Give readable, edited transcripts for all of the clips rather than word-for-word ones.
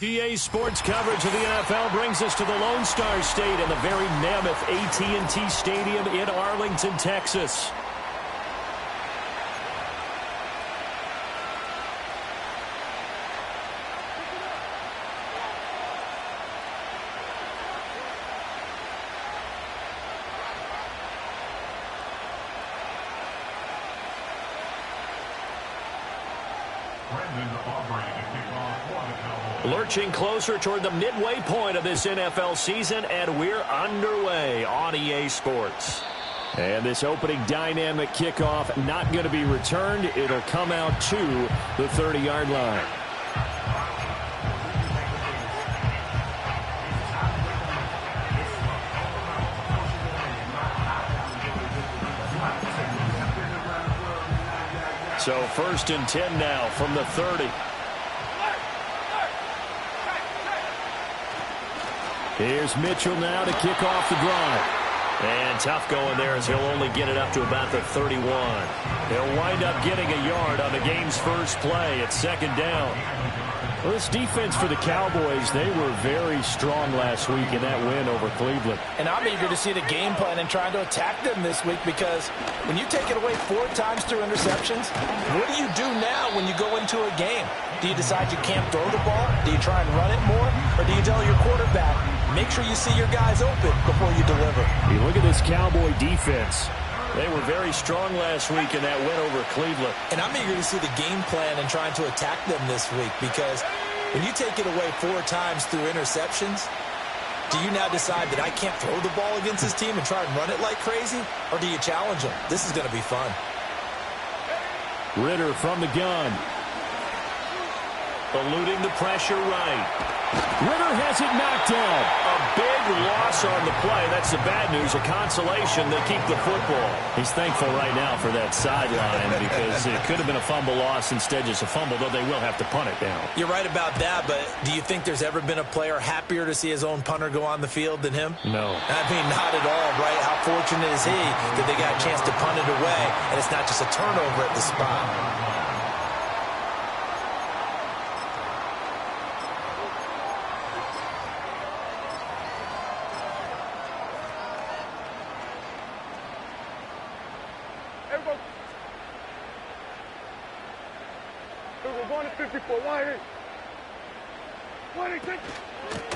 EA Sports coverage of the NFL brings us to the Lone Star State in the very mammoth AT&T Stadium in Arlington, Texas. Lurching closer toward the midway point of this NFL season, and we're underway on EA Sports. And this opening dynamic kickoff not going to be returned. It'll come out to the 30-yard line. So 1st and 10 now from the 30. Here's Mitchell now to kick off the drive. And tough going there as he'll only get it up to about the 31. He'll wind up getting a yard on the game's first play at 2nd down. Well, this defense for the Cowboys, they were very strong last week in that win over Cleveland. And I'm eager to see the game plan and trying to attack them this week, because when you take it away 4 times through interceptions, what do you do now when you go into a game? Do you decide you can't throw the ball? Do you try and run it more? Or do you tell your quarterback, make sure you see your guys open before you deliver? You look at this Cowboy defense. They were very strong last week in that win over Cleveland. And I'm eager to see the game plan and trying to attack them this week, because when you take it away 4 times through interceptions, do you now decide that I can't throw the ball against this team and try and run it like crazy? Or do you challenge them? This is going to be fun. Ritter from the gun. Eluding the pressure right. Ritter has it knocked down. A big loss on the play. That's the bad news. A consolation. They keep the football. He's thankful right now for that sideline because it could have been a fumble loss, instead just a fumble, though they will have to punt it down. You're right about that, but do you think there's ever been a player happier to see his own punter go on the field than him? No. I mean, not at all, right? How fortunate is he that they got a chance to punt it away, and it's not just a turnover at the spot.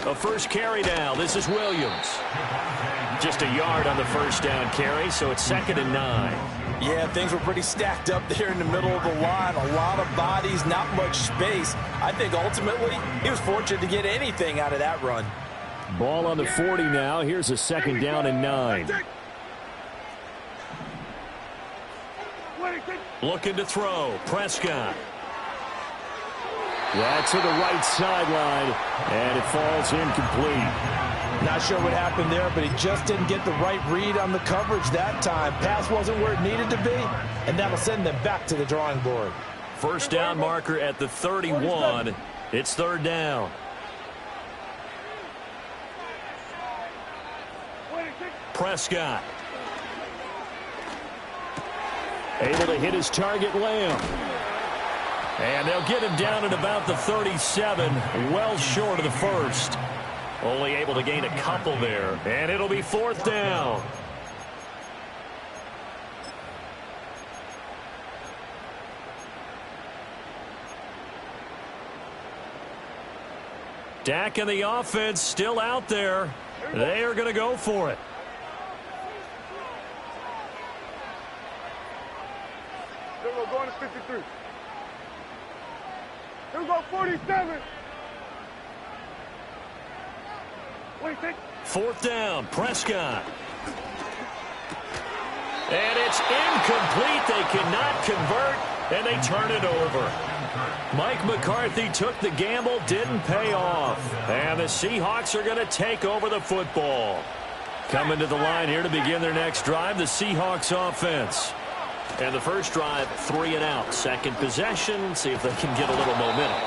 A first carry down. This is Williams. Just a yard on the first down carry, so it's 2nd and 9. Yeah, things were pretty stacked up there in the middle of the line. A lot of bodies, not much space. I think ultimately he was fortunate to get anything out of that run. Ball on the 40 now. Here's a 2nd down and 9. Looking to throw. Prescott. That's to the right sideline, and it falls incomplete. Not sure what happened there, but he just didn't get the right read on the coverage that time. Pass wasn't where it needed to be, and that'll send them back to the drawing board. First down marker at the 31. It's 3rd down. Prescott. Able to hit his target, Lamb. And they'll get him down at about the 37, well short of the first. Only able to gain a couple there, and it'll be 4th down. Dak and the offense still out there. They are going to go for it. They're going to 53. Here we go, 47. Wait, 4th down, Prescott. And it's incomplete. They cannot convert, and they turn it over. Mike McCarthy took the gamble, didn't pay off. And the Seahawks are going to take over the football. Coming to the line here to begin their next drive, the Seahawks offense. And the first drive, 3 and out. Second possession, see if they can get a little momentum.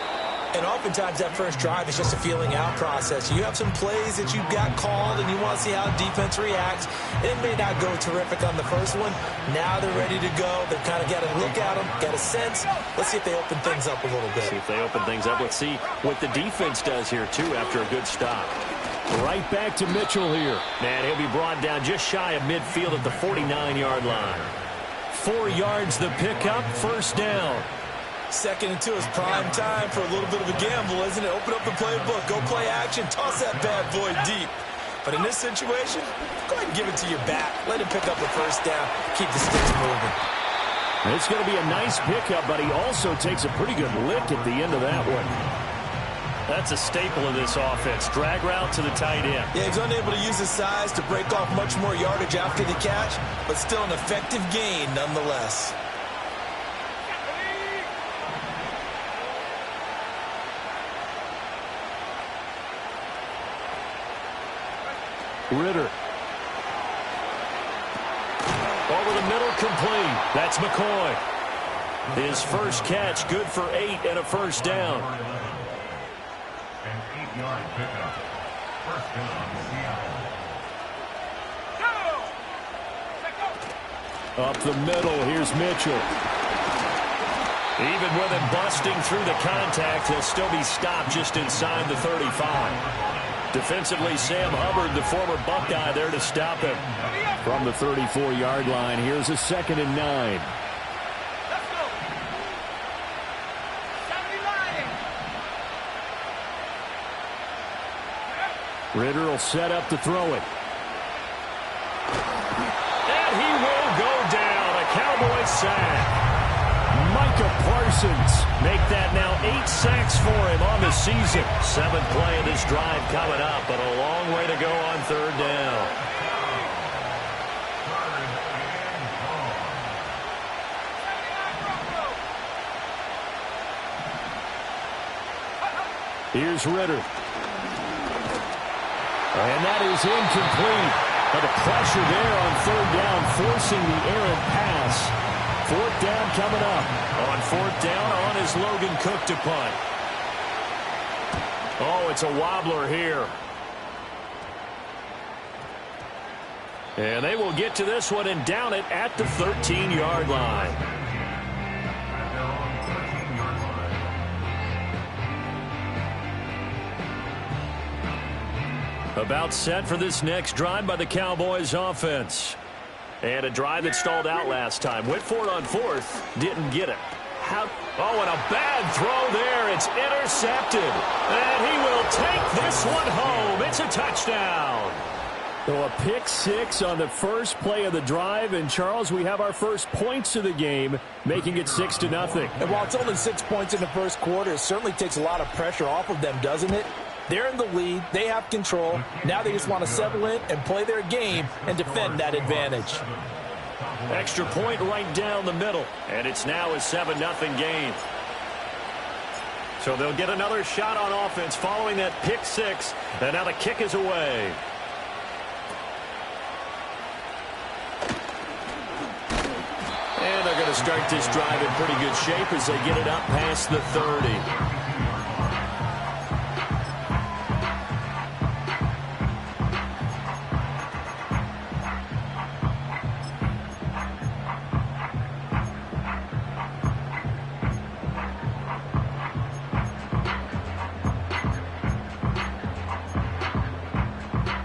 And oftentimes that first drive is just a feeling out process. You have some plays that you've got called and you want to see how defense reacts. It may not go terrific on the first one. Now they're ready to go. They've kind of got to look at them, got a sense. Let's see if they open things up a little bit. See if they open things up. Let's see what the defense does here, too, after a good stop. Right back to Mitchell here. And he'll be brought down just shy of midfield at the 49-yard line. 4 yards the pickup, first down. 2nd and 2 is prime time for a little bit of a gamble, isn't it? Open up the playbook, go play action, toss that bad boy deep. But in this situation, go ahead and give it to your back. Let him pick up the first down, keep the sticks moving. It's going to be a nice pickup, but he also takes a pretty good lick at the end of that one. That's a staple of this offense. Drag route to the tight end. Yeah, he's unable to use his size to break off much more yardage after the catch, but still an effective gain nonetheless. Ritter. Over the middle, complete. That's McCoy. His first catch, good for 8 and a first down. An 8-yard pickup. First down, Seattle. Up the middle, here's Mitchell. Even with him busting through the contact, he'll still be stopped just inside the 35. Defensively, Sam Hubbard, the former Buckeye, there to stop him. From the 34-yard line, here's a 2nd and 9. Let's go. 79. Ritter will set up to throw it. And he will go down. A Cowboys sack. Micah Parsons make that now 8 sacks for him on the season. 7th play of this drive coming up, but a long way to go on 3rd down. Here's Ritter. And that is incomplete. But the pressure there on 3rd down, forcing the errant pass. 4th down coming up. On 4th down, on is Logan Cook to punt. Oh, it's a wobbler here. And they will get to this one and down it at the 13-yard line. About set for this next drive by the Cowboys offense. And a drive that stalled out last time. Went for it on 4th. Didn't get it. Oh, and a bad throw there. It's intercepted. And he will take this one home. It's a touchdown. So a pick 6 on the first play of the drive. And, Charles, we have our first points of the game, making it 6-0. And while it's only 6 points in the first quarter, it certainly takes a lot of pressure off of them, doesn't it? They're in the lead. They have control. Now they just want to settle in and play their game and defend that advantage. Extra point right down the middle. And it's now a 7-0 game. So they'll get another shot on offense following that pick 6. And now the kick is away. And they're going to start this drive in pretty good shape as they get it up past the 30.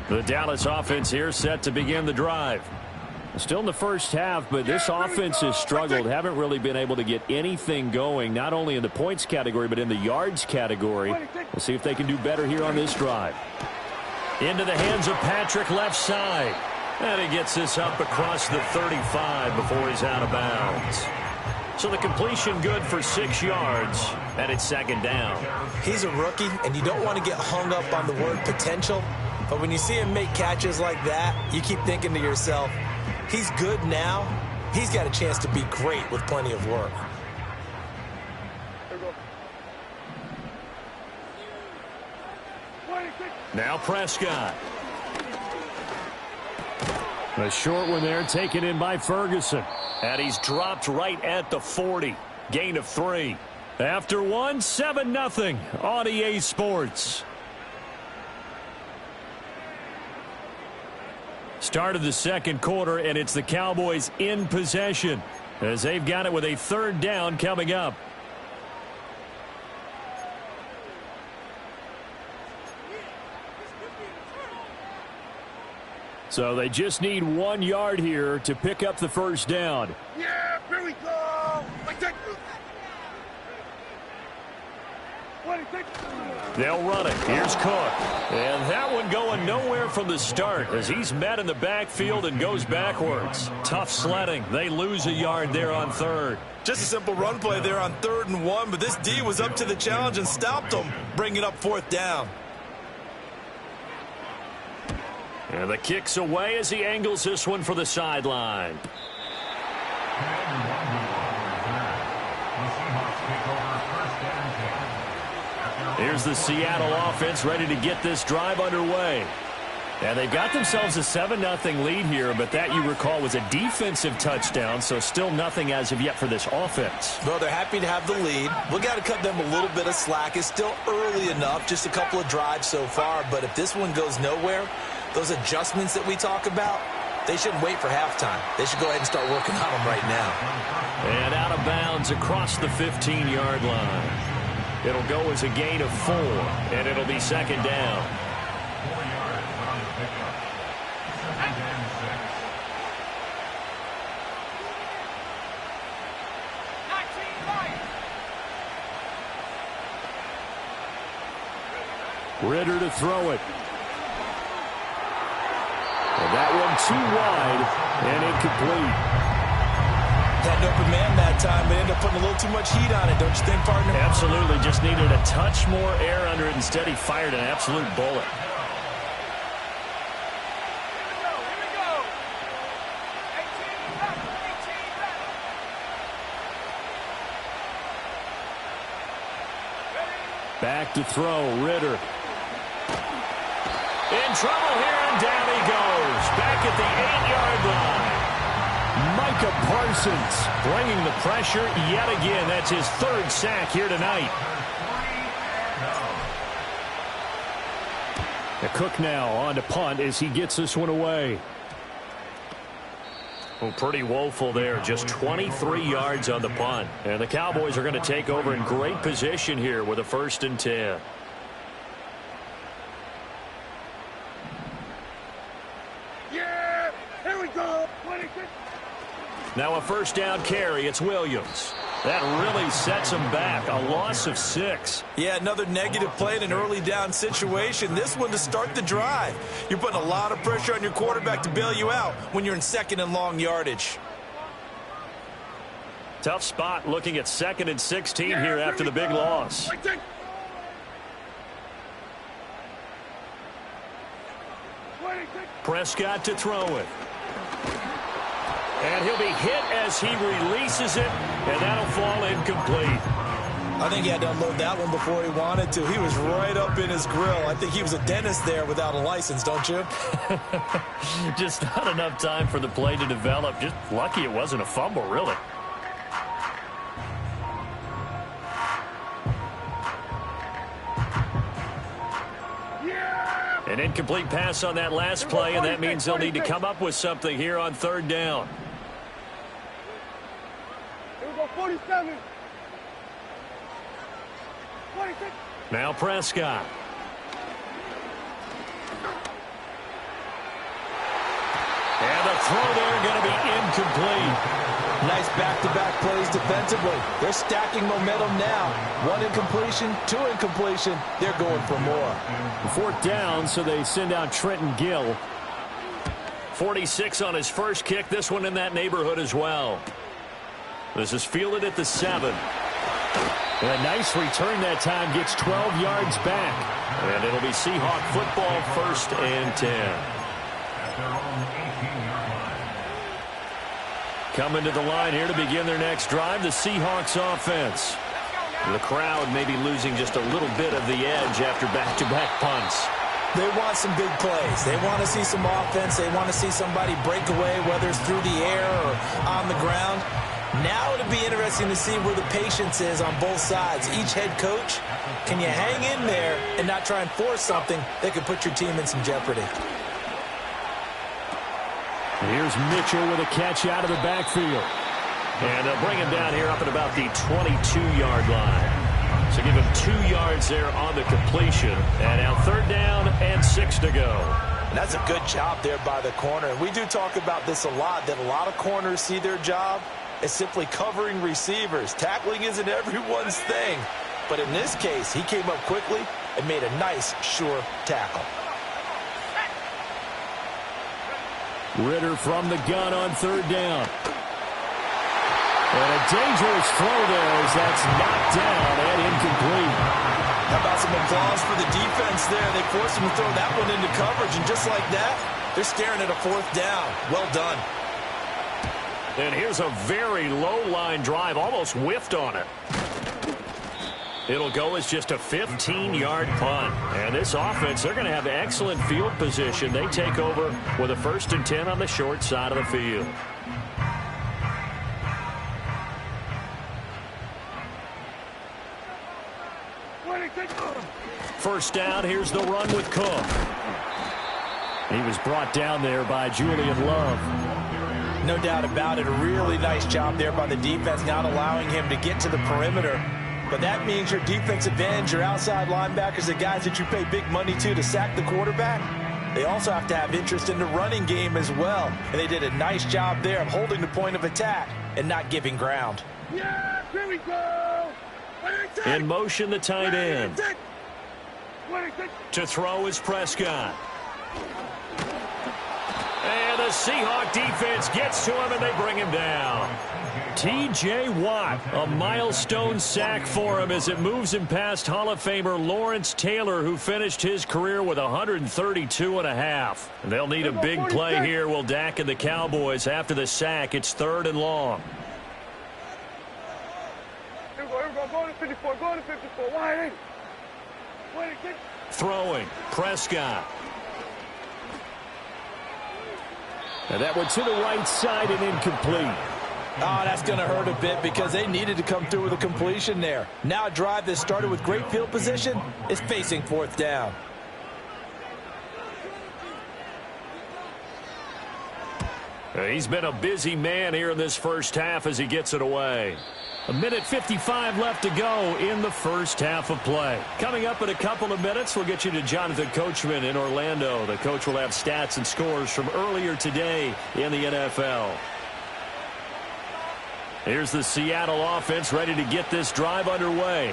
The Dallas offense here set to begin the drive. Still in the first half, but this offense has struggled. Haven't really been able to get anything going, not only in the points category, but in the yards category. We'll see if they can do better here on this drive. Into the hands of Patrick left side. And he gets this up across the 35 before he's out of bounds. So the completion good for 6 yards, and it's 2nd down. He's a rookie, and you don't want to get hung up on the word potential. But when you see him make catches like that, you keep thinking to yourself, he's good now. He's got a chance to be great with plenty of work. Now Prescott. A short one there taken in by Ferguson. And he's dropped right at the 40. Gain of 3. After one, 7-0 on EA Sports. Start of the second quarter, and it's the Cowboys in possession as they've got it with a third down coming up. So they just need 1 yard here to pick up the first down. Yeah, here we go. They'll run it. Here's Cook. And that one going nowhere from the start as he's met in the backfield and goes backwards. Tough sledding. They lose a yard there on third. Just a simple run play there on 3rd and 1, but this D was up to the challenge and stopped them, bringing up 4th down. And the kick's away as he angles this one for the sideline. Here's the Seattle offense ready to get this drive underway. And they've got themselves a 7-0 lead here, but that, you recall, was a defensive touchdown, so still nothing as of yet for this offense. Well, they're happy to have the lead. We've got to cut them a little bit of slack. It's still early enough, just a couple of drives so far, but if this one goes nowhere, those adjustments that we talk about, they shouldn't wait for halftime. They should go ahead and start working on them right now. And out of bounds across the 15-yard line. It'll go as a gain of 4, and it'll be second down. 4 yards on the pickup. Second and 19 right. Ritter to throw it. And that one too wide and incomplete. Had an open man that time, but ended up putting a little too much heat on it, don't you think, partner? Absolutely. Just needed a touch more air under it. Instead, he fired an absolute bullet. Here we go. 18 left. 18 left. Ready? Back to throw, Ritter. In trouble here, and down he goes. Back at the 8-yard line. Micah Parsons bringing the pressure yet again. That's his 3rd sack here tonight. The Cook now on to punt as he gets this one away. Well, pretty woeful there. Just 23 yards on the punt. And the Cowboys are going to take over in great position here with a 1st and 10. Yeah, here we go. 26. Now a 1st down carry. It's Williams. That really sets him back. A loss of 6. Yeah, another negative play in an early down situation. This one to start the drive. You're putting a lot of pressure on your quarterback to bail you out when you're in 2nd and long yardage. Tough spot looking at 2nd and 16 here after the big loss. Prescott to throw it. And he'll be hit as he releases it, and that'll fall incomplete. I think he had to unload that one before he wanted to. He was right up in his grill. I think he was a dentist there without a license, don't you? Just not enough time for the play to develop. Just lucky it wasn't a fumble, really. An incomplete pass on that last play, and that means they'll need to come up with something here on 3rd down. Here we go, 47. 26. Now Prescott. And the throw there going to be incomplete. Nice back-to-back plays defensively. They're stacking momentum now. 1 incompletion, 2 incompletion. They're going for more. 4th down, so they send out Trenton Gill. 46 on his first kick. This one in that neighborhood as well. This is fielded at the 7. And a nice return that time. Gets 12 yards back. And it'll be Seahawk football, 1st and 10. At their own 18-yard line. Coming to the line here to begin their next drive, the Seahawks offense. The crowd may be losing just a little bit of the edge after back-to-back punts. They want some big plays. They want to see some offense. They want to see somebody break away, whether it's through the air or on the ground. Now it'll be interesting to see where the patience is on both sides. Each head coach, can you hang in there and not try and force something that could put your team in some jeopardy? Here's Mitchell with a catch out of the backfield. And they'll bring him down here up at about the 22-yard line. So give him 2 yards there on the completion. And now 3rd down and 6 to go. And that's a good job there by the corner. And we do talk about this a lot, that a lot of corners see their job as simply covering receivers. Tackling isn't everyone's thing. But in this case, he came up quickly and made a nice, sure tackle. Ritter from the gun on 3rd down. And a dangerous throw there as that's knocked down and incomplete. How about some applause for the defense there? They forced him to throw that one into coverage, and just like that, they're staring at a 4th down. Well done. And here's a very low-line drive, almost whiffed on it. It'll go as just a 15-yard punt. And this offense, they're going to have excellent field position. They take over with a 1st and 10 on the short side of the field. First down, here's the run with Cook. He was brought down there by Julian Love. No doubt about it. A really nice job there by the defense, not allowing him to get to the perimeter. But that means your defensive ends, your outside linebackers, the guys that you pay big money to sack the quarterback, they also have to have interest in the running game as well. And they did a nice job there of holding the point of attack and not giving ground. Yeah, here we go. In motion, the tight end. To throw is Prescott. And the Seahawk defense gets to him, and they bring him down. T.J. Watt, a milestone sack for him as it moves him past Hall of Famer Lawrence Taylor, who finished his career with 132.5. They'll need a big play here, will Dak and the Cowboys. After the sack, it's 3rd and long. Here we go, go to 54, go to 54, wide in. Throwing, Prescott. And that one to the right side and incomplete. Oh, that's going to hurt a bit because they needed to come through with a completion there. Now a drive that started with great field position is facing 4th down. He's been a busy man here in this first half as he gets it away. 1:55 left to go in the first half of play. Coming up in a couple of minutes, we'll get you to Jonathan Coachman in Orlando. The coach will have stats and scores from earlier today in the NFL. Here's the Seattle offense ready to get this drive underway.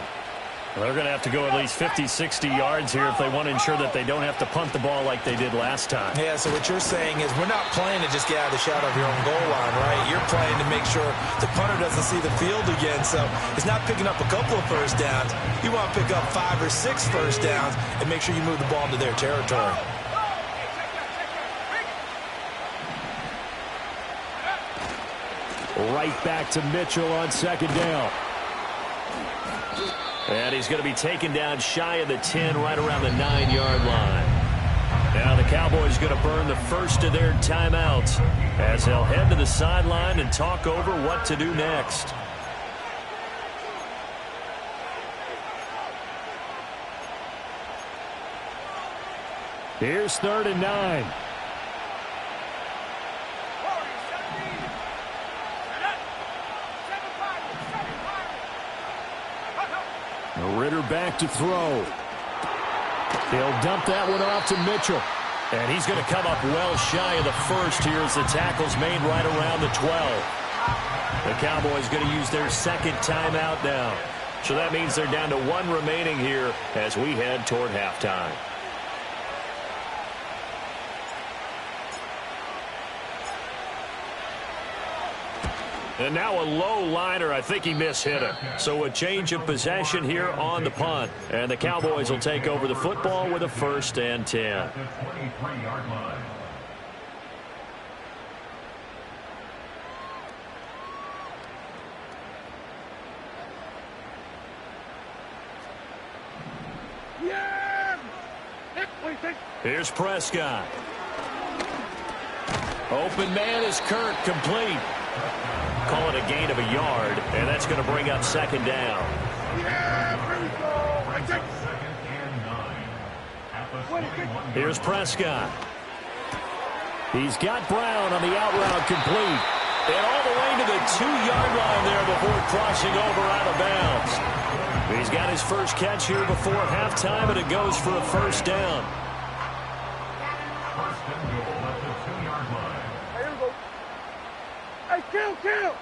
They're going to have to go at least 50, 60 yards here if they want to ensure that they don't have to punt the ball like they did last time. Yeah, so what you're saying is we're not playing to just get out of the shadow of your own goal line, right? You're playing to make sure the punter doesn't see the field again. So it's not picking up a couple of first downs. You want to pick up 5 or 6 first downs and make sure you move the ball into their territory. Right back to Mitchell on 2nd down. And he's going to be taken down shy of the 10, right around the 9-yard line. Now the Cowboys going to burn the first of their timeouts as they'll head to the sideline and talk over what to do next. Here's 3rd and 9. Ritter back to throw. He'll dump that one off to Mitchell. And he's going to come up well shy of the first here as the tackle's made right around the 12. The Cowboys going to use their 2nd timeout now. So that means they're down to 1 remaining here as we head toward halftime. And now a low liner. I think he mishit it. So a change of possession here on the punt. And the Cowboys will take over the football with a 1st and 10. Yeah! Here's Prescott. Open man is Kirk, complete. Call it a gain of a yard, and that's going to bring up second down. Yeah, here we go. I take Second and 9. At the 21. Here's Prescott. He's got Brown on the out route complete. And all the way to the 2-yard line there before crossing over out of bounds. He's got his first catch here before halftime, and it goes for a first down. First and goal at the 2-yard line. Here we go. Hey, kill.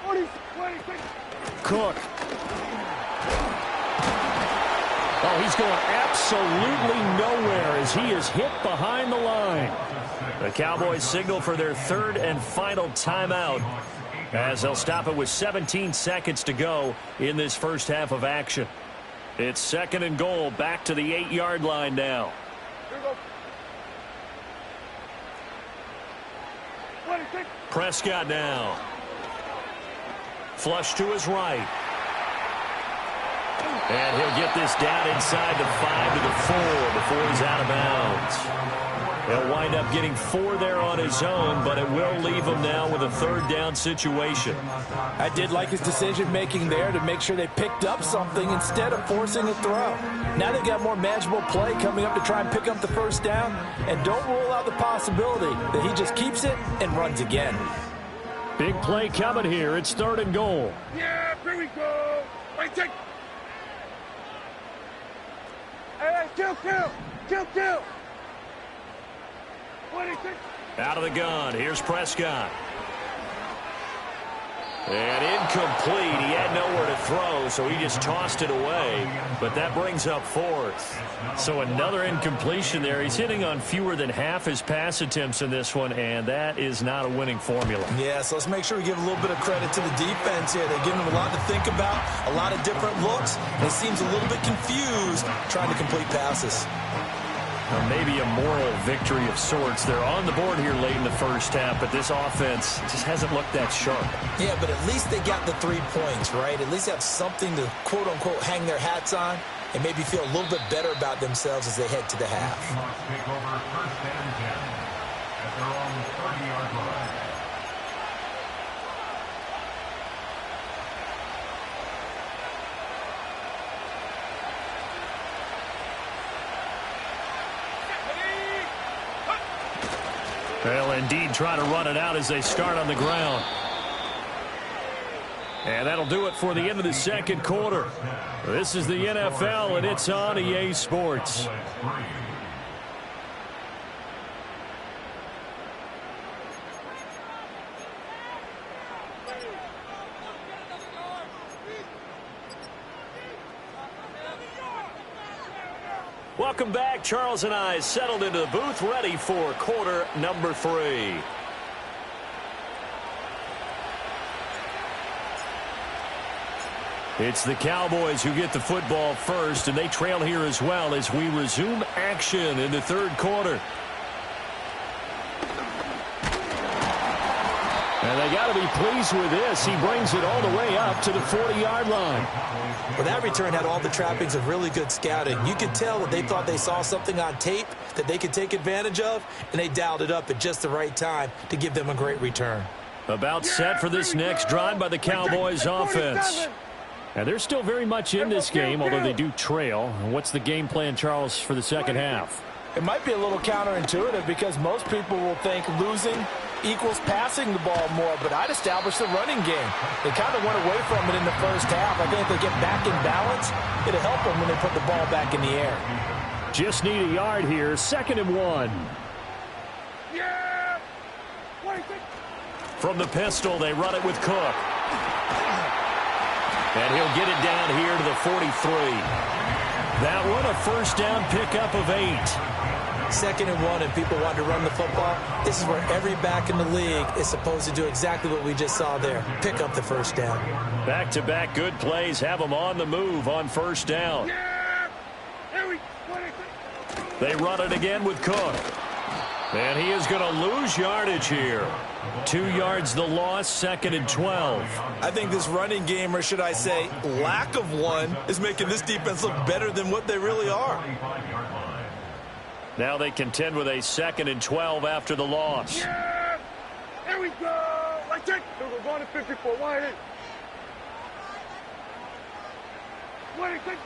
26. Cook. Oh, he's going absolutely nowhere as he is hit behind the line. The Cowboys signal for their third and final timeout as they'll stop it with 17 seconds to go in this first half of action. It's second and goal, back to the 8-yard line now. Here we go. 26. Prescott now. Flush to his right. And he'll get this down inside the 5 to the 4 before he's out of bounds. He'll wind up getting 4 there on his own, but it will leave him now with a third down situation. I did like his decision-making there to make sure they picked up something instead of forcing a throw. Now they've got more manageable play coming up to try and pick up the first down, and don't rule out the possibility that he just keeps it and runs again. Big play coming here. It's third and goal. Yeah, here we go. I take. Hey, kill. 26. Out of the gun. Here's Prescott. And incomplete. He had nowhere to throw, so he just tossed it away. But that brings up fourth. So another incompletion there. He's hitting on fewer than half his pass attempts in this one, and that is not a winning formula. Yeah, so let's make sure we give a little bit of credit to the defense here. They're giving him a lot to think about, a lot of different looks, and he seems a little bit confused trying to complete passes. Or maybe a moral victory of sorts. They're on the board here late in the first half, but this offense just hasn't looked that sharp. Yeah, but at least they got the 3 points, right? At least have something to, quote-unquote, hang their hats on and maybe feel a little bit better about themselves as they head to the half. Take over first and 10 at their own 30-yard line. They'll indeed try to run it out as they start on the ground. And that'll do it for the end of the second quarter. This is the NFL, and it's on EA Sports. Welcome back. Charles and I settled into the booth, ready for quarter number 3. It's the Cowboys who get the football first, and they trail here as well as we resume action in the third quarter. And they got to be pleased with this. He brings it all the way up to the 40-yard line. Well, that return had all the trappings of really good scouting. You could tell that they thought they saw something on tape that they could take advantage of, and they dialed it up at just the right time to give them a great return. About set for this next drive by the Cowboys offense. And they're still very much in this game, although they do trail. What's the game plan, Charles, for the second half? It might be a little counterintuitive because most people will think losing equals passing the ball more, but I'd establish the running game. They kind of went away from it in the first half. I think if they get back in balance, it'll help them when they put the ball back in the air. Just need a yard here, 2nd and 1. Yeah! From the pistol, they run it with Cook. And he'll get it down here to the 43. That one, a first down pickup of 8. 2nd and 1, and people want to run the football. This is where every back in the league is supposed to do exactly what we just saw there. Pick up the first down. Back-to-back good plays have them on the move on first down. Yeah! Here we They run it again with Cook. And he is going to lose yardage here. 2 yards the loss, 2nd and 12. I think this running game, or should I say lack of one, is making this defense look better than what they really are. Now they contend with a 2nd and 12 after the loss. Yeah! Here we go! Right check. We're going to 54. Wide in. Wide in.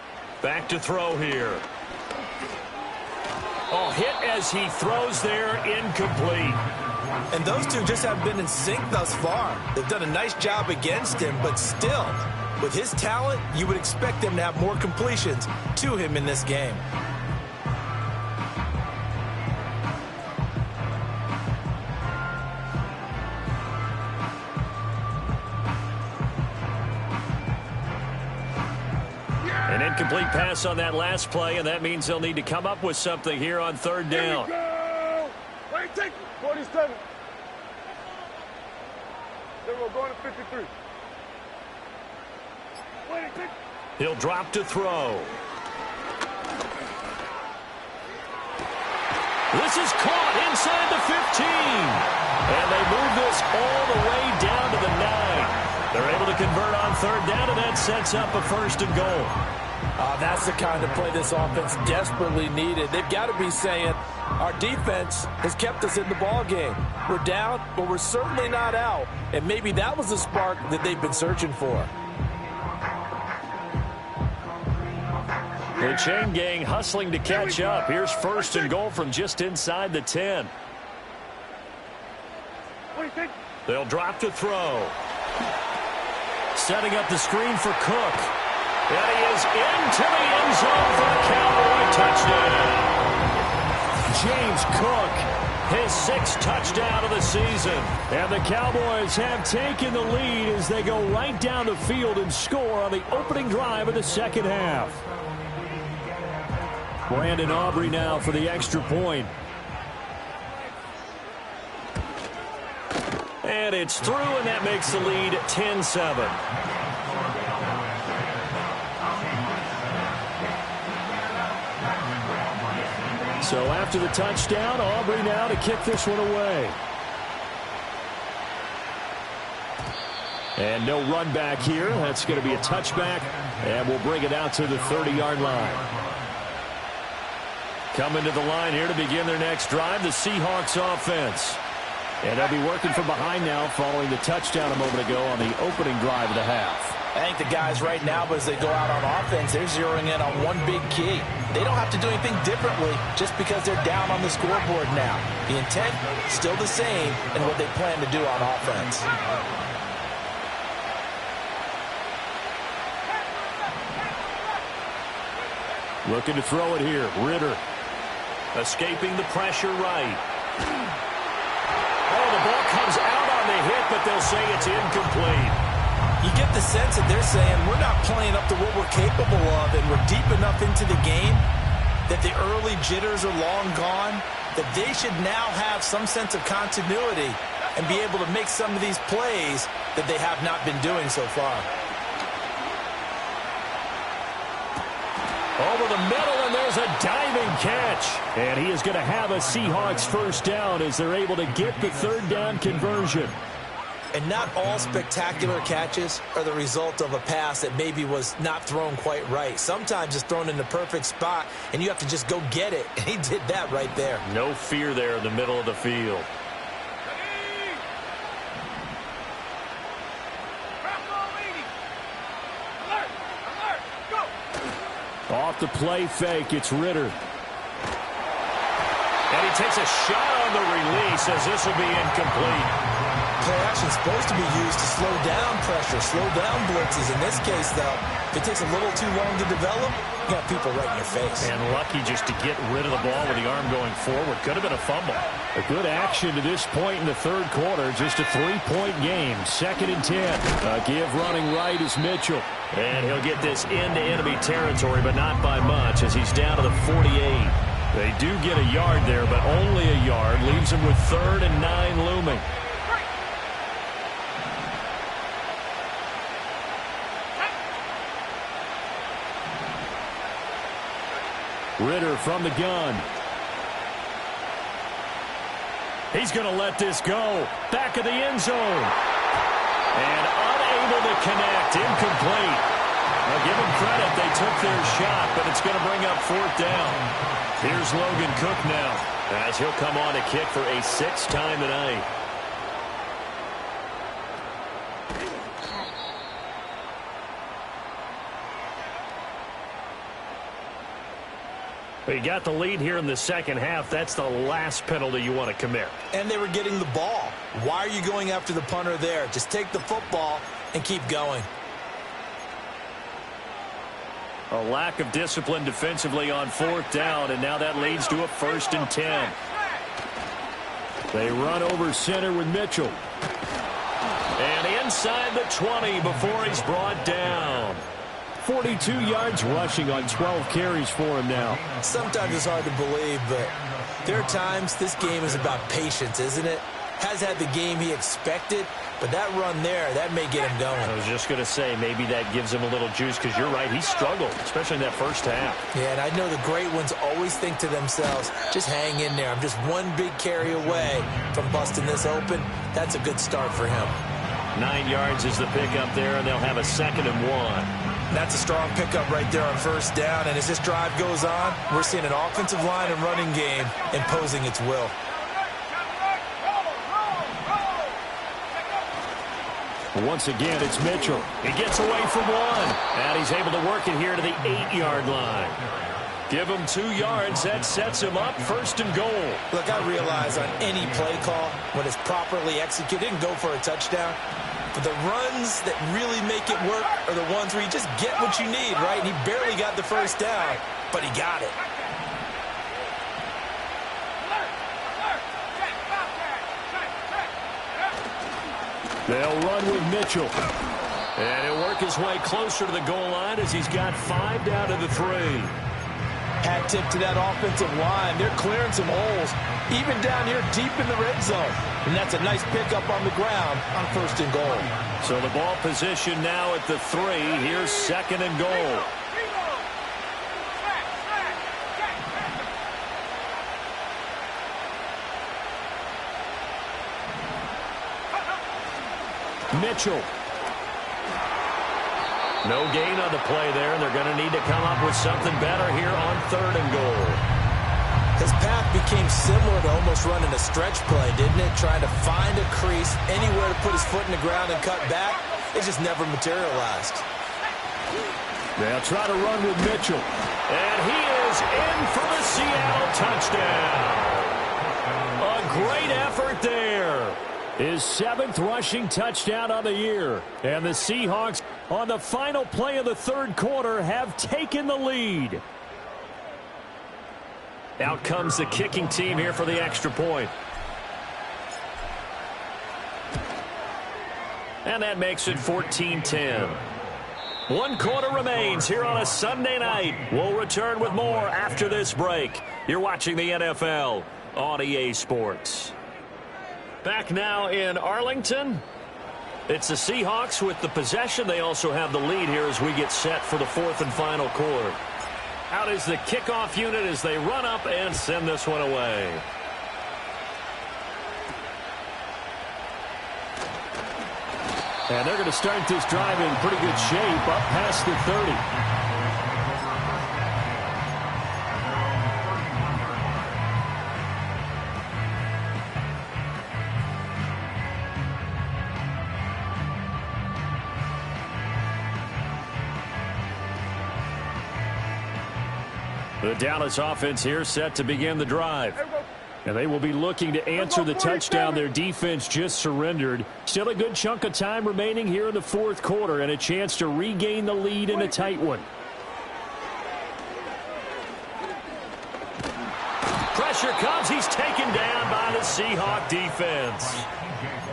Back to throw here. Oh, hit as he throws there, incomplete. And those two just have been in sync thus far. They've done a nice job against him, but still, with his talent, you would expect them to have more completions to him in this game. An incomplete pass on that last play, and that means they'll need to come up with something here on third down. Go! Wait, take 47. Then we're going to 53. Wait, take. He'll drop to throw. This is caught inside the 15. And they move this all the way down to the 9. They're able to convert on third down, and that sets up a first and goal. That's the kind of play this offense desperately needed. They've got to be saying, our defense has kept us in the ball game. We're down, but we're certainly not out. And maybe that was the spark that they've been searching for. The chain gang hustling to catch up. Here's first and goal from just inside the 10. They'll drop to throw. Setting up the screen for Cook. And he is into the end zone for a Cowboy touchdown. James Cook, his 6th touchdown of the season. And the Cowboys have taken the lead as they go right down the field and score on the opening drive of the second half. Brandon Aubrey now for the extra point. And it's through, and that makes the lead 10-7. So after the touchdown, Aubrey now to kick this one away. And no run back here. That's going to be a touchback, and we'll bring it out to the 30-yard line. Coming to the line here to begin their next drive, the Seahawks offense. And they'll be working from behind now following the touchdown a moment ago on the opening drive of the half. I think the guys right now, as they go out on offense, they're zeroing in on one big key. They don't have to do anything differently just because they're down on the scoreboard now. The intent still the same in what they plan to do on offense. Looking to throw it here. Ritter escaping the pressure right. Oh, the ball comes out on the hit, but they'll say it's incomplete. You get the sense that they're saying we're not playing up to what we're capable of, and we're deep enough into the game that the early jitters are long gone, that they should now have some sense of continuity and be able to make some of these plays that they have not been doing so far. Over the middle, and there's a diving catch. And he is going to have a Seahawks first down as they're able to get the third down conversion. And not all spectacular catches are the result of a pass that maybe was not thrown quite right. Sometimes it's thrown in the perfect spot, and you have to just go get it. And he did that right there. No fear there in the middle of the field. Off the play fake, it's Ritter. And he takes a shot on the release as this will be incomplete. Play action is supposed to be used to slow down pressure, slow down blitzes. In this case, though, if it takes a little too long to develop, you got people right in your face. And lucky just to get rid of the ball with the arm going forward. Could have been a fumble. A good action to this point in the third quarter. Just a 3-point game. 2nd and 10. Give running right is Mitchell. And he'll get this into enemy territory, but not by much as he's down to the 48. They do get a yard there, but only a yard. Leaves him with 3rd and 9 looming. Ritter from the gun. He's going to let this go. Back of the end zone. And unable to connect. Incomplete. Now give them credit. They took their shot, but it's going to bring up 4th down. Here's Logan Cook now, as he'll come on to kick for a 6th time tonight. But you got the lead here in the second half. That's the last penalty you want to commit. And they were getting the ball. Why are you going after the punter there? Just take the football and keep going. A lack of discipline defensively on fourth down, and now that leads to a 1st and 10. They run over center with Mitchell. And inside the 20 before he's brought down. 42 yards rushing on 12 carries for him now. Sometimes it's hard to believe, but there are times this game is about patience, isn't it? Has had the game he expected, but that run there, that may get him going. I was just going to say, maybe that gives him a little juice, because you're right, he struggled, especially in that first half. Yeah, and I know the great ones always think to themselves, just hang in there. I'm just one big carry away from busting this open. That's a good start for him. 9 yards is the pickup there, and they'll have a 2nd and 1. That's a strong pickup right there on first down, and as this drive goes on, we're seeing an offensive line and running game imposing its will. Once again, it's Mitchell. He gets away from one, and he's able to work it here to the 8-yard line. Give him 2 yards. That sets him up 1st and goal. Look, I realize on any play call, when it's properly executed, didn't go for a touchdown. But the runs that really make it work are the ones where you just get what you need, right? And he barely got the first down, but he got it. They'll run with Mitchell. And he'll work his way closer to the goal line as he's got 5 down to the 3. Hat tip to that offensive line. They're clearing some holes, even down here deep in the red zone. And that's a nice pickup on the ground on 1st and goal. So the ball position now at the 3. Here's 2nd and goal. Mitchell. No gain on the play there, and they're going to need to come up with something better here on 3rd and goal. His path became similar to almost running a stretch play, didn't it? Trying to find a crease, anywhere to put his foot in the ground and cut back. It just never materialized. They'll try to run with Mitchell. And he is in for the Seattle touchdown. A great effort there. His 7th rushing touchdown on the year. And the Seahawks, on the final play of the 3rd quarter, have taken the lead. Out comes the kicking team here for the extra point. And that makes it 14-10. 1 quarter remains here on a Sunday night. We'll return with more after this break. You're watching the NFL on EA Sports. Back now in Arlington. It's the Seahawks with the possession. They also have the lead here as we get set for the 4th and final quarter. Out is the kickoff unit as they run up and send this one away. And they're going to start this drive in pretty good shape up past the 30. The Dallas offense here set to begin the drive. And they will be looking to answer the touchdown their defense just surrendered. Still a good chunk of time remaining here in the 4th quarter and a chance to regain the lead in a tight one. Pressure comes. He's taken down by the Seahawk defense.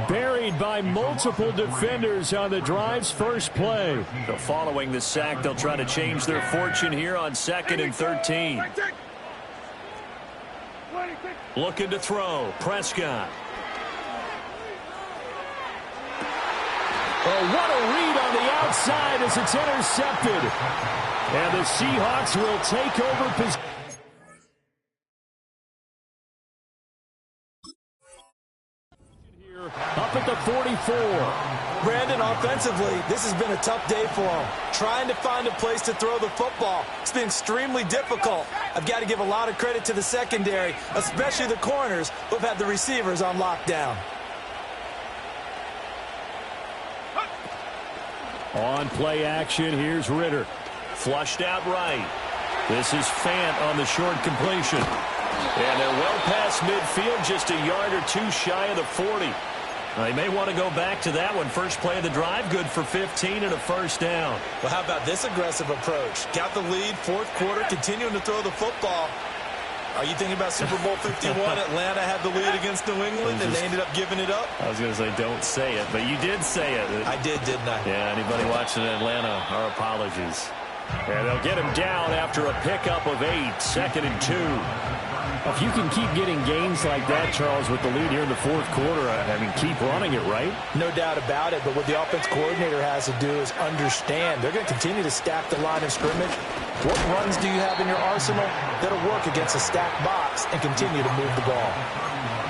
Buried by multiple defenders on the drive's first play. So following the sack, they'll try to change their fortune here on 2nd and 13. Looking to throw. Prescott. Oh, what a read on the outside as it's intercepted. And the Seahawks will take over possession. Up at the 44. Brandon, offensively, this has been a tough day for him. Trying to find a place to throw the football. It's been extremely difficult. I've got to give a lot of credit to the secondary, especially the corners who have had the receivers on lockdown. On play action, here's Ritter. Flushed out right. This is Fant on the short completion. And they're well past midfield, just a yard or two shy of the 40. They may want to go back to that one. First play of the drive, good for 15 and a first down. Well, how about this aggressive approach? Got the lead, fourth quarter, continuing to throw the football. Are you thinking about Super Bowl 51? Atlanta had the lead against New England, and they ended up giving it up? I was going to say don't say it, but you did say it. I did, didn't I? Yeah, anybody watching Atlanta, our apologies. And they'll get him down after a pickup of 8, 2nd and 2. If you can keep getting games like that, Charles, with the lead here in the fourth quarter, I mean, keep running it, right? No doubt about it, but what the offense coordinator has to do is understand. They're going to continue to stack the line of scrimmage. What runs do you have in your arsenal that'll work against a stacked box and continue to move the ball?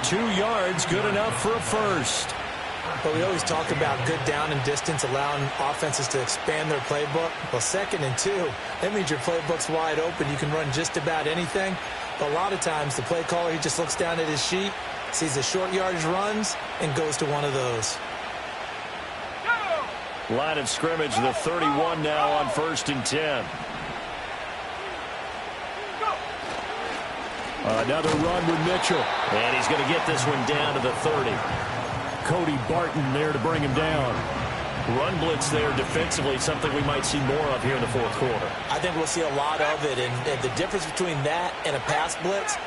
2 yards, good enough for a first. But we always talk about good down and distance, allowing offenses to expand their playbook. Well, 2nd and 2, that means your playbook's wide open. You can run just about anything. But a lot of times, the play caller, he just looks down at his sheet, sees the short yardage runs, and goes to one of those. Line of scrimmage, the 31 now on 1st and 10. Another run with Mitchell. And he's going to get this one down to the 30. Cody Barton there to bring him down. Run blitz there defensively, something we might see more of here in the fourth quarter. I think we'll see a lot of it, and the difference between that and a pass blitz,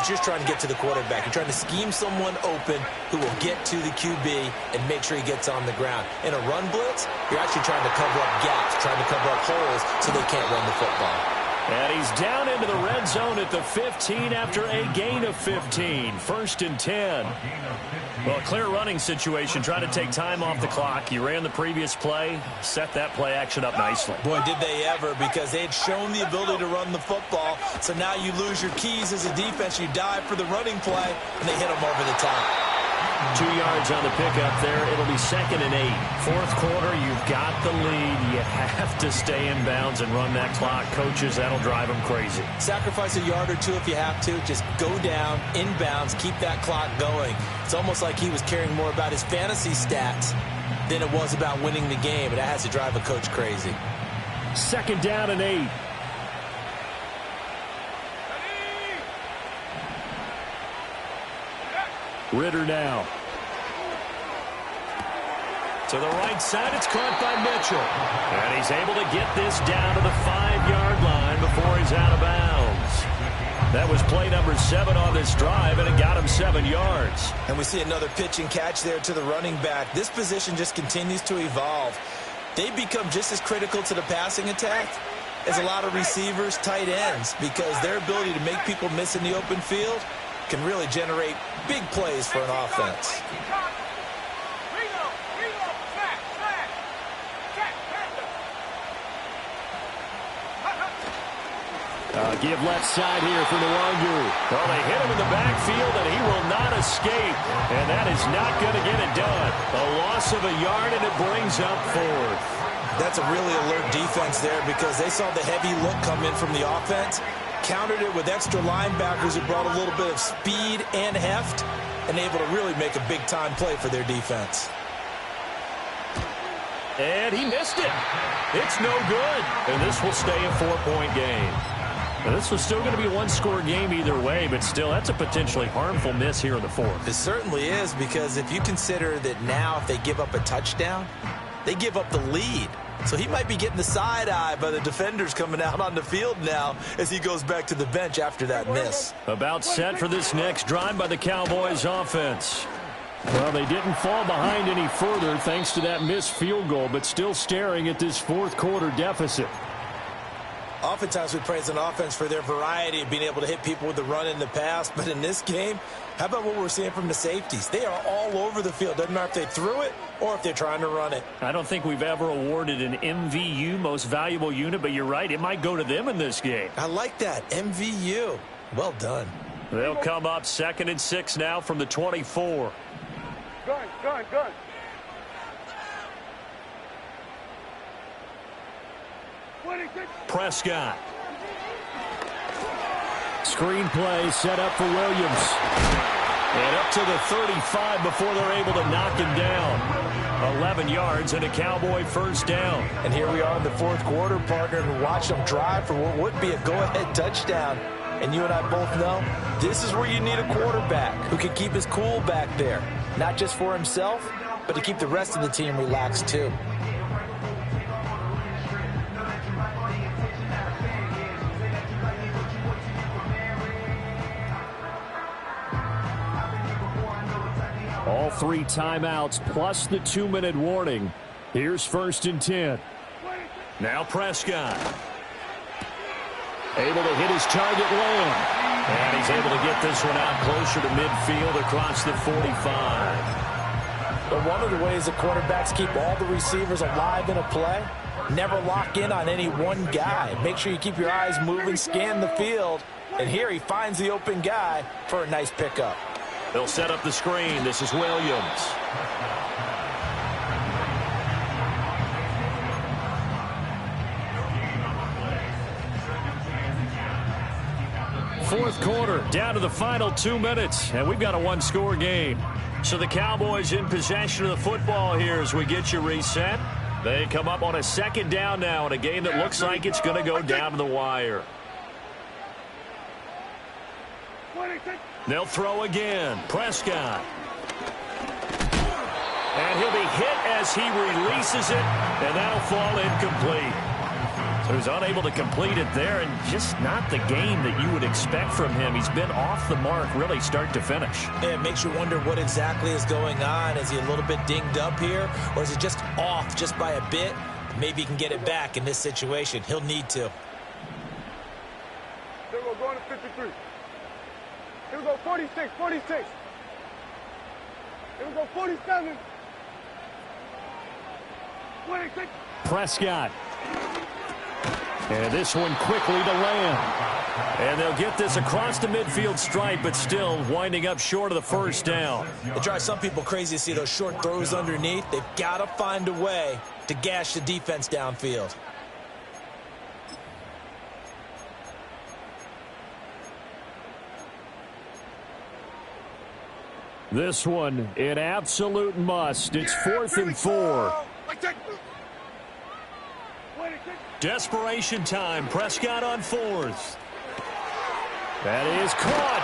you're trying to get to the quarterback. You're trying to scheme someone open who will get to the QB and make sure he gets on the ground. In a run blitz, you're actually trying to cover up gaps, trying to cover up holes so they can't run the football. And he's down into the red zone at the 15 after a gain of 15. 1st and 10. Well, a clear running situation, trying to take time off the clock. You ran the previous play, set that play action up nicely. Boy, did they ever, because they had shown the ability to run the football. So now you lose your keys as a defense. You dive for the running play, and they hit them over the top. 2 yards on the pickup there. It'll be 2nd and 8. Fourth quarter, you've got the lead. You have to stay in bounds and run that clock. Coaches, that'll drive them crazy. Sacrifice a yard or two if you have to. Just go down, in bounds, keep that clock going. It's almost like he was caring more about his fantasy stats than it was about winning the game, and that has to drive a coach crazy. 2nd down and 8. Ritter now. To the right side, it's caught by Mitchell. And he's able to get this down to the 5-yard line before he's out of bounds. That was play number 7 on this drive, and it got him 7 yards. And we see another pitch and catch there to the running back. This position just continues to evolve. They become just as critical to the passing attack as a lot of receivers, tight ends, because their ability to make people miss in the open field can really generate big plays for an offense. Give left side here for Nwangu. Well, they hit him in the backfield, and he will not escape. And that is not going to get it done. A loss of a yard, and it brings up 4th. That's a really alert defense there, because they saw the heavy look come in from the offense, countered it with extra linebackers who brought a little bit of speed and heft, and able to really make a big-time play for their defense. And he missed it. It's no good. And this will stay a 4-point game. Now, this was still going to be a one-score game either way, but still, that's a potentially harmful miss here in the 4th. It certainly is, because if you consider that now if they give up a touchdown, they give up the lead. So he might be getting the side eye by the defenders coming out on the field now as he goes back to the bench after that miss. About set for this next drive by the Cowboys offense. Well, they didn't fall behind any further thanks to that missed field goal, but still staring at this fourth quarter deficit. Oftentimes we praise an offense for their variety of being able to hit people with the run in the pass, but in this game, how about what we're seeing from the safeties? They are all over the field. Doesn't matter if they threw it or if they're trying to run it. I don't think we've ever awarded an MVU, most valuable unit, but you're right, it might go to them in this game. I like that, MVU. Well done. They'll come up 2nd and 6 now from the 24. Gun. Prescott. Screen play set up for Williams. And up to the 35 before they're able to knock him down. 11 yards and a Cowboy first down. And here we are in the fourth quarter, partner, and watch them drive for what would be a go-ahead touchdown. And you and I both know this is where you need a quarterback who can keep his cool back there, not just for himself, but to keep the rest of the team relaxed too. All 3 timeouts plus the 2-minute warning. Here's 1st and 10. Now Prescott. Able to hit his target Lamb. And he's able to get this one out closer to midfield across the 45. But one of the ways the quarterbacks keep all the receivers alive in a play, never lock in on any one guy. Make sure you keep your eyes moving, scan the field. And here he finds the open guy for a nice pickup. They'll set up the screen. This is Williams. Fourth quarter, down to the final 2 minutes, and we've got a one-score game. So the Cowboys in possession of the football here as we get you reset. They come up on a 2nd down now in a game that looks like it's going to go down to the wire. They'll throw again. Prescott. And he'll be hit as he releases it, and that'll fall incomplete. So he's unable to complete it there, and just not the game that you would expect from him. He's been off the mark really start to finish. It makes you wonder what exactly is going on. Is he a little bit dinged up here, or is it just off just by a bit? Maybe he can get it back in this situation. He'll need to. Here we go, going to 53. Here we go, 46, 46. Here we go, 47. 26. Prescott. And this one quickly to Lamb. And they'll get this across the midfield stripe, but still winding up short of the first down. It drives some people crazy to see those short throws underneath. They've got to find a way to gash the defense downfield. This one, an absolute must. It's 4th and 4. Desperation time. Prescott on 4th. That is caught.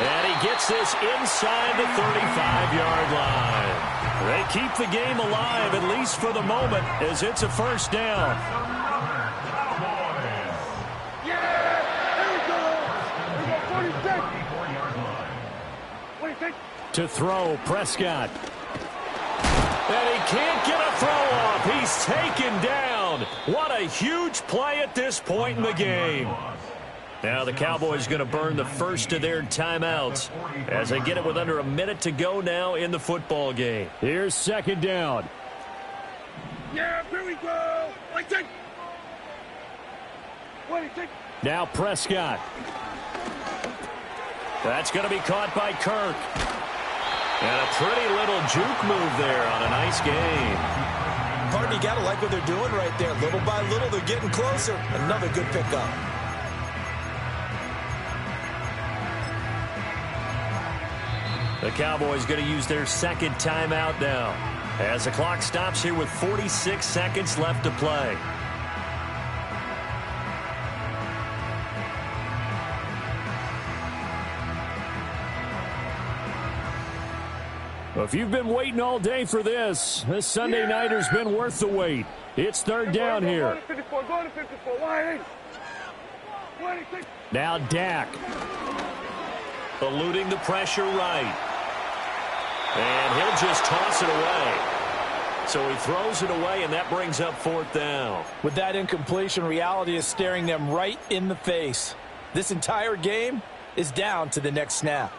And he gets this inside the 35-yard line. They keep the game alive, at least for the moment, as it's a first down. Yeah! Here we go! Here we go, 46. 26. To throw, Prescott. And he can't get a throw off. He's taken down. What a huge play at this point in the game. Now the Cowboys going to burn the first of their timeouts as they get it with under a minute to go now in the football game. Here's 2nd down. Yeah, here we go! 26. 26. Now Prescott. That's going to be caught by Kirk. And a pretty little juke move there on a nice game. Partner, you got to like what they're doing right there. Little by little, they're getting closer. Another good pickup. The Cowboys going to use their 2nd timeout now as the clock stops here with 46 seconds left to play. If you've been waiting all day for this Sunday nighter's been worth the wait. It's 3rd down here. Going to 54, going to 54, 180. 26. Now Dak. Eluding the pressure right. And he'll just toss it away. So he throws it away, and that brings up 4th down. With that incompletion, reality is staring them right in the face. This entire game is down to the next snap.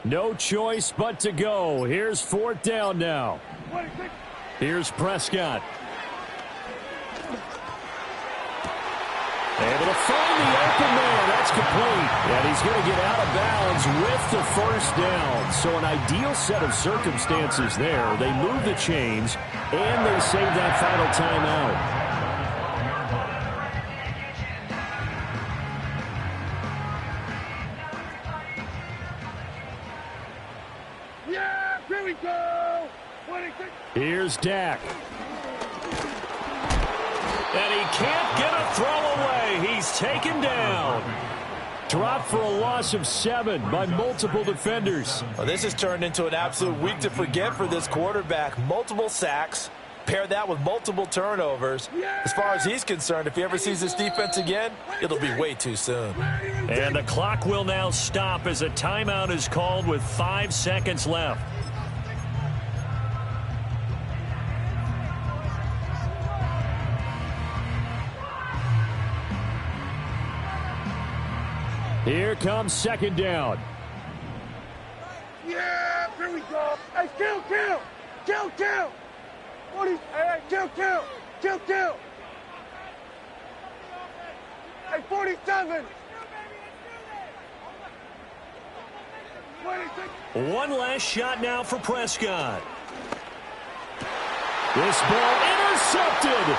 No choice but to go. Here's 4th down now. 26. Here's Prescott. complete. And he's going to get out of bounds with the first down. So an ideal set of circumstances there. They move the chains, and they save that final timeout. Yeah, here we go. 26. Here's Dak. And he can't get a throw away. He's taken down. Dropped for a loss of 7 by multiple defenders. Well, this has turned into an absolute week to forget for this quarterback. Multiple sacks. Pair that with multiple turnovers. As far as he's concerned, if he ever sees this defense again, it'll be way too soon. And the clock will now stop as a timeout is called with 5 seconds left. Here comes second down. Yeah, here we go. Hey, kill. What is, hey, kill. Hey, 47. 26. One last shot now for Prescott. This ball intercepted.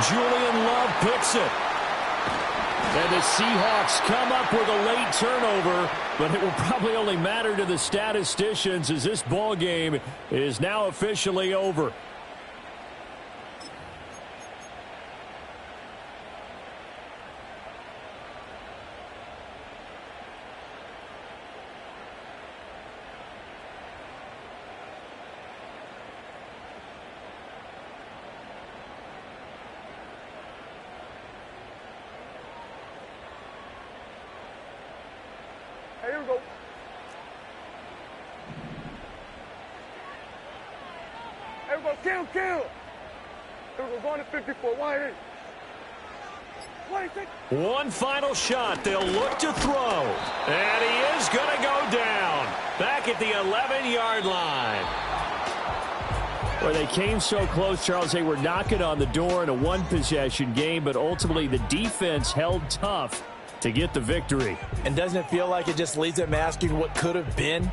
Julian Love picks it. And the Seahawks come up with a late turnover, but it will probably only matter to the statisticians as this ball game is now officially over. Hey, here we go. Here we go. Kill. Here we go. Going to 54. 180. 26. One final shot. They'll look to throw. And he is going to go down. Back at the 11-yard line. Well, they came so close, Charles. They were knocking on the door in a one-possession game, but ultimately the defense held tough to get the victory. And doesn't it feel like it just leaves them asking what could have been?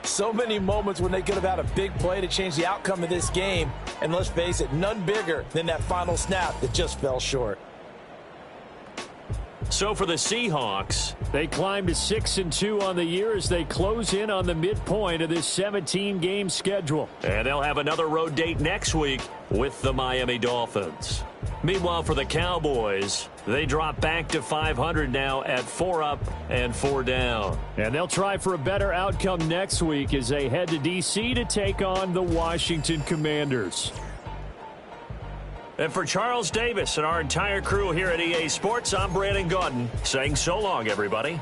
So many moments when they could have had a big play to change the outcome of this game. And let's face it, none bigger than that final snap that just fell short. So for the Seahawks, they climb to 6-2 on the year as they close in on the midpoint of this 17-game schedule. and they'll have another road date next week with the Miami Dolphins. Meanwhile, for the Cowboys, they drop back to 500 now at 4 up and 4 down. And they'll try for a better outcome next week as they head to D.C. to take on the Washington Commanders. And for Charles Davis and our entire crew here at EA Sports, I'm Brandon Gaudin saying so long, everybody.